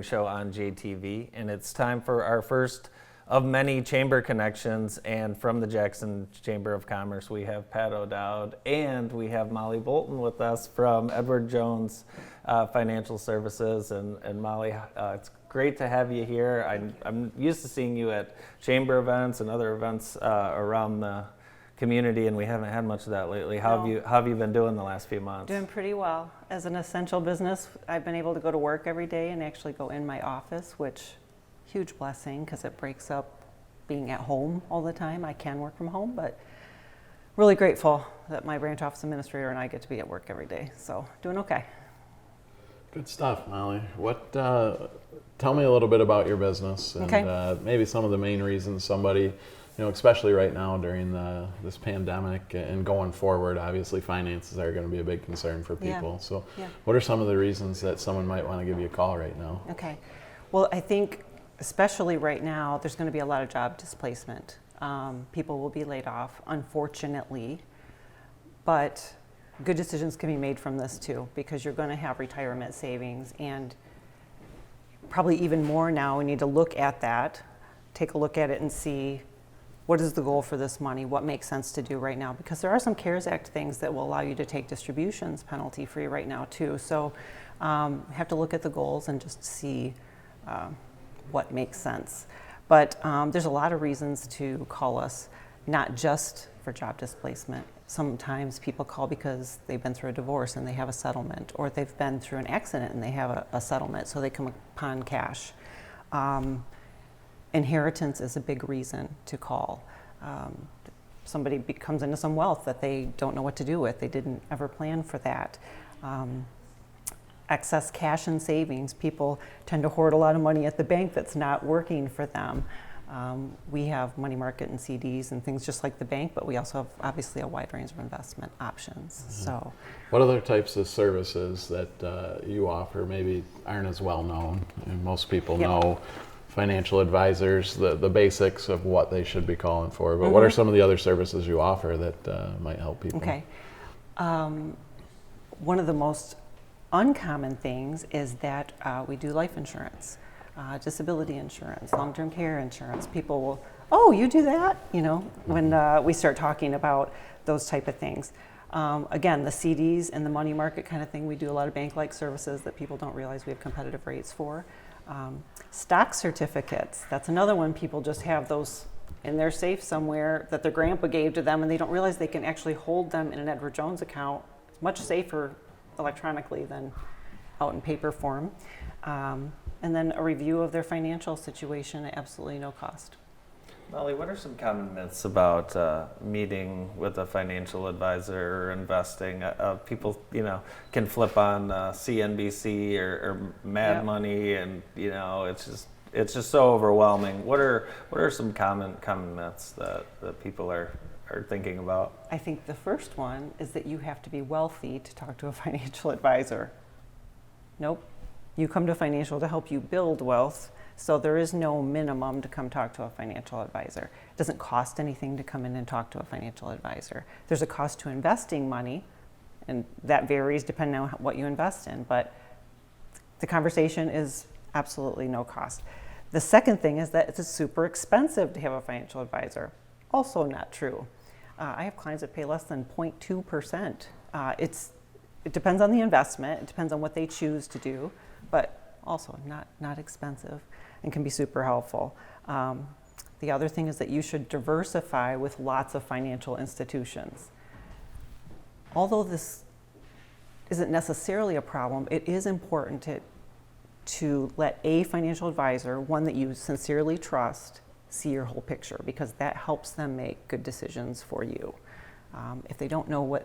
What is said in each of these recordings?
Show on JTV, and it's time for our first of many chamber connections. And from the Jackson Chamber of Commerce, we have Pat O'Dowd and we have Mollie Bolton with us from Edward Jones Financial Services. And Mollie, it's great to have you here. I'm used to seeing you at chamber events and other events around the community, and we haven't had much of that lately. How have you been doing the last few months? Doing pretty well. As an essential business, I've been able to go to work every day and actually go in my office, which huge blessing because it breaks up being at home all the time. I can work from home, but really grateful that my branch office administrator and I get to be at work every day. So doing okay. Good stuff, Mollie. Tell me a little bit about your business and maybe some of the main reasons somebody, especially right now during this pandemic and going forward, obviously finances are going to be a big concern for people. What are some of the reasons that someone might want to give you a call right now? Okay. Well, I think especially right now, there's going to be a lot of job displacement. People will be laid off, unfortunately, but good decisions can be made from this too, because you're going to have retirement savings, and probably even more now, we need to look at that, take a look at it and see what is the goal for this money, what makes sense to do right now, because there are some CARES Act things that will allow you to take distributions penalty free right now too. So have to look at the goals and just see what makes sense. But there's a lot of reasons to call us, not just for job displacement. Sometimes people call because they've been through a divorce and they have a settlement, or they've been through an accident and they have a settlement, so they come upon cash. Inheritance is a big reason to call. Somebody comes into some wealth that they don't know what to do with. They didn't ever plan for that. Excess cash and savings. People tend to hoard a lot of money at the bank that's not working for them. We have money market and CDs and things just like the bank, but we also have obviously a wide range of investment options. Mm-hmm. So, what other types of services that you offer maybe aren't as well known? And most people know financial advisors, the basics of what they should be calling for, but what are some of the other services you offer that might help people? Okay. One of the most uncommon things is that we do life insurance, disability insurance, long-term care insurance. People will, oh, you do that? When we start talking about those type of things. Again, the CDs and the money market kind of thing, we do a lot of bank-like services that people don't realize we have competitive rates for. Stock certificates, that's another one. People just have those in their safe somewhere that their grandpa gave to them, and they don't realize they can actually hold them in an Edward Jones account. It's much safer electronically than out in paper form. And then a review of their financial situation at absolutely no cost. Mollie, what are some common myths about meeting with a financial advisor or investing? People, can flip on CNBC or Mad Money, and it's just so overwhelming. What are some common myths that people are thinking about? I think the first one is that you have to be wealthy to talk to a financial advisor. Nope. You come to financial to help you build wealth. So there is no minimum to come talk to a financial advisor. It doesn't cost anything to come in and talk to a financial advisor. There's a cost to investing money, and that varies depending on what you invest in, but the conversation is absolutely no cost. The second thing is that it's super expensive to have a financial advisor. Also not true. I have clients that pay less than 0.2%. It depends on the investment, it depends on what they choose to do, but also not expensive and can be super helpful. The other thing is that you should diversify with lots of financial institutions. Although this isn't necessarily a problem, it is important to let a financial advisor, one that you sincerely trust, see your whole picture, because that helps them make good decisions for you. If they don't know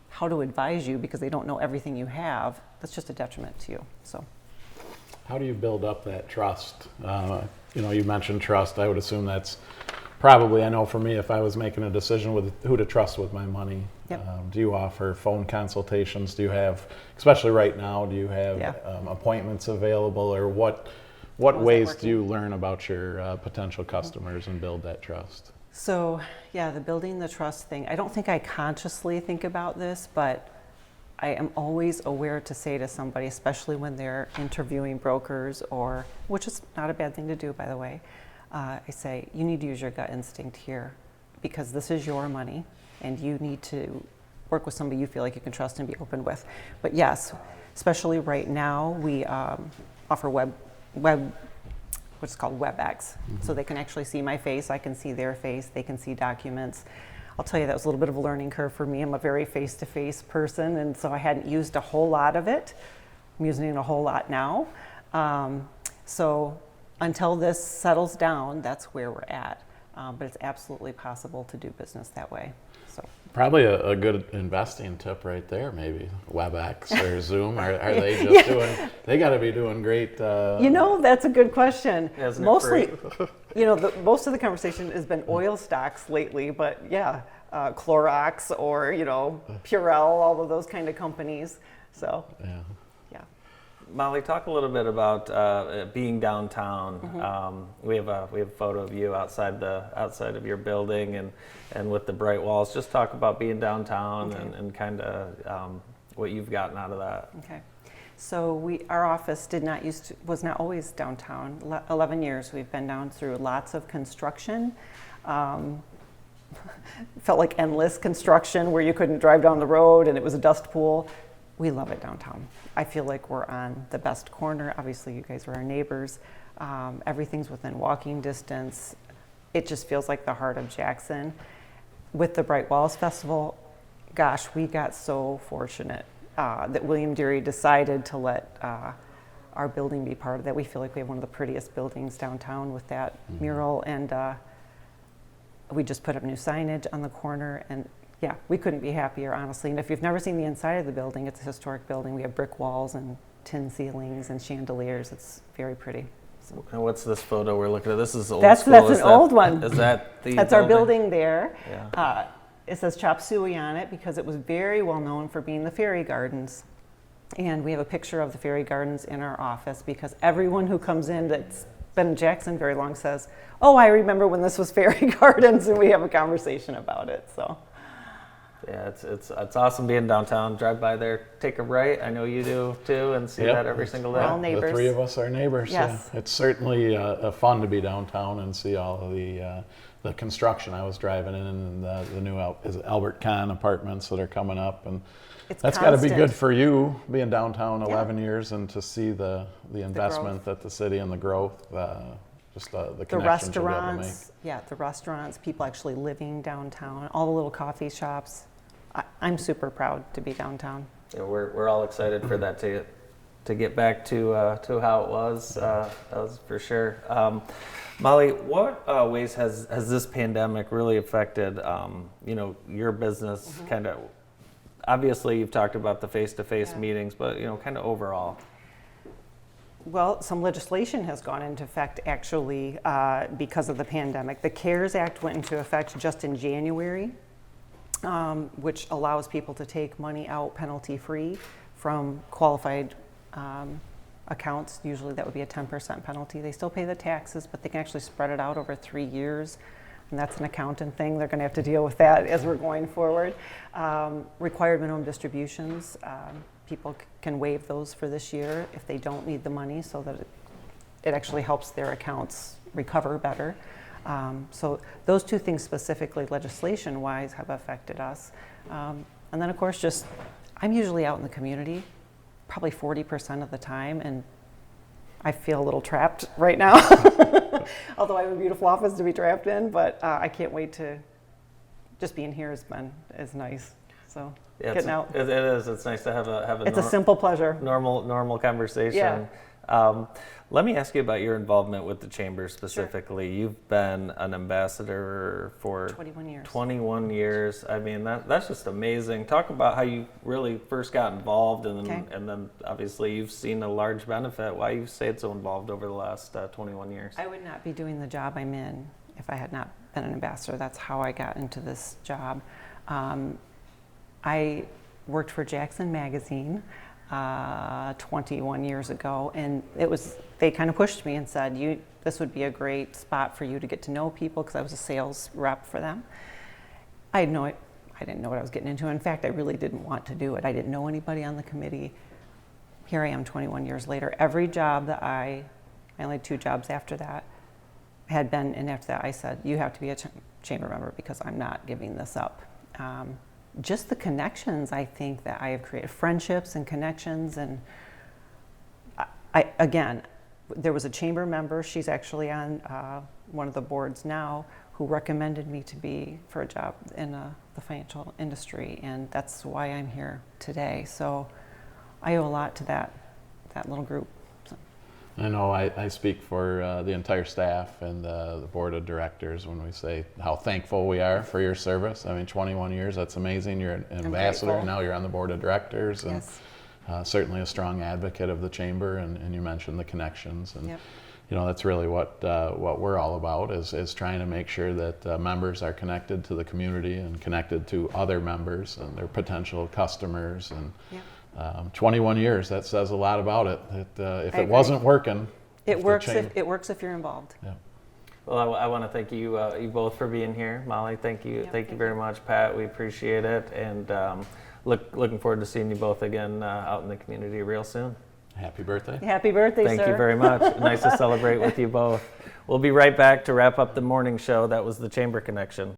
how to advise you because they don't know everything you have, that's just a detriment to you. So. How do you build up that trust? You mentioned trust. I would assume that's probably, I know for me, if I was making a decision with who to trust with my money, do you offer phone consultations? Do you have, especially right now, do you have appointments available, or what ways do you learn about your potential customers and build that trust? So, the building the trust thing, I don't think I consciously think about this, but I am always aware to say to somebody, especially when they're interviewing brokers, or which is not a bad thing to do, by the way. I say, you need to use your gut instinct here, because this is your money, and you need to work with somebody you feel like you can trust and be open with. But yes, especially right now, we offer what's called WebEx. So they can actually see my face, I can see their face, they can see documents. I'll tell you, that was a little bit of a learning curve for me. I'm a very face-to-face person, and so I hadn't used a whole lot of it. I'm using it a whole lot now. So until this settles down, that's where we're at. But it's absolutely possible to do business that way. So Probably a good investing tip right there, maybe WebEx or Zoom. Are they just doing? They got to be doing great. That's a good question. Isn't it Mostly, free? most of the conversation has been oil stocks lately, but yeah, Clorox or Purell, all of those kind of companies. So Yeah. Molly, talk a little bit about being downtown. We have a photo of you outside of your building and with the bright walls. Just talk about being downtown and kind of what you've gotten out of that. Okay. So our office was not always downtown. 11 years we've been down through lots of construction. Felt like endless construction where you couldn't drive down the road and it was a dust pool. We love it downtown. I feel like we're on the best corner. Obviously, you guys are our neighbors. Everything's within walking distance. It just feels like the heart of Jackson. With the Bright Walls Festival, gosh, we got so fortunate that William Deary decided to let our building be part of that. We feel like we have one of the prettiest buildings downtown with that mural, and we just put up new signage on the corner, and yeah, we couldn't be happier, honestly. And if you've never seen the inside of the building, it's a historic building. We have brick walls and tin ceilings and chandeliers. It's very pretty. So. And what's this photo we're looking at? This is old That's school. an old one. Is that the That's our building there. Yeah. It says Chop Suey on it because it was very well known for being the Fairy Gardens. And we have a picture of the Fairy Gardens in our office because everyone who comes in that's been in Jackson very long says, oh, I remember when this was Fairy Gardens, and we have a conversation about it. So. Yeah, it's awesome being downtown. Drive by there, take a right. I know you do too, and see that every single day. We're all neighbors. The three of us are neighbors. Yes. Yeah. It's certainly fun to be downtown and see all of the construction. I was driving in and the new Albert Kahn apartments that are coming up, and that's got to be good for you being downtown 11 years and to see the investment that the city and the growth. Just the connections you'll be able to make. Yeah, the restaurants, people actually living downtown, all the little coffee shops. I'm super proud to be downtown. Yeah, we're all excited for that to get back to how it was. That was for sure. Molly, what ways has this pandemic really affected your business? Kind of, obviously you've talked about the face-to-face meetings, but kind of overall. Well, some legislation has gone into effect actually because of the pandemic. The CARES Act went into effect just in January, which allows people to take money out penalty-free from qualified accounts. Usually that would be a 10% penalty. They still pay the taxes, but they can actually spread it out over 3 years. And that's an accountant thing. They're going to have to deal with that as we're going forward. Required minimum distributions. People can waive those for this year if they don't need the money, so that it actually helps their accounts recover better. So those two things specifically legislation-wise have affected us. And then of course I'm usually out in the community probably 40% of the time, and I feel a little trapped right now. Although I have a beautiful office to be trapped in, but I can't wait to just being here is nice. So Yeah, getting out. It is. It's nice to have a. It's a simple pleasure. Normal conversation. Yeah. Let me ask you about your involvement with the chamber specifically. Sure. You've been an ambassador for 21 years. 21 years. I mean, that's just amazing. Talk about how you really first got involved, and then obviously you've seen a large benefit. Why you've stayed so involved over the last 21 years? I would not be doing the job I'm in if I had not been an ambassador. That's how I got into this job. I worked for Jackson Magazine 21 years ago, and they kind of pushed me and said, this would be a great spot for you to get to know people, because I was a sales rep for them. I I didn't know what I was getting into. In fact, I really didn't want to do it. I didn't know anybody on the committee. Here I am 21 years later. Every job that I only had 2 jobs after that, had been, and after that I said, you have to be a chamber member because I'm not giving this up. Just the connections I think that I have created, friendships and connections, and again, there was a chamber member, she's actually on one of the boards now, who recommended me to be for a job in the financial industry, and that's why I'm here today. So I owe a lot to that little group. So. I know I speak for the entire staff and the board of directors when we say how thankful we are for your service. I mean, 21 years, that's amazing. You're an ambassador, and now you're on the board of directors, and Yes. Certainly a strong advocate of the chamber, and you mentioned the connections. And Yep. you know, that's really what we're all about, is trying to make sure that members are connected to the community and connected to other members and their potential customers. And Yep. 21 years, that says a lot about it. If I it agree. wasn't working, It the works cham- if you're involved. Yeah. Well, I want to thank you, you both for being here. Molly, thank you, thank you very much. Pat, we appreciate it, and looking forward to seeing you both again out in the community real soon. Happy birthday. Happy birthday, Thank sir. you very much. Nice to celebrate with you both. We'll be right back to wrap up the morning show. That was the Chamber Connection.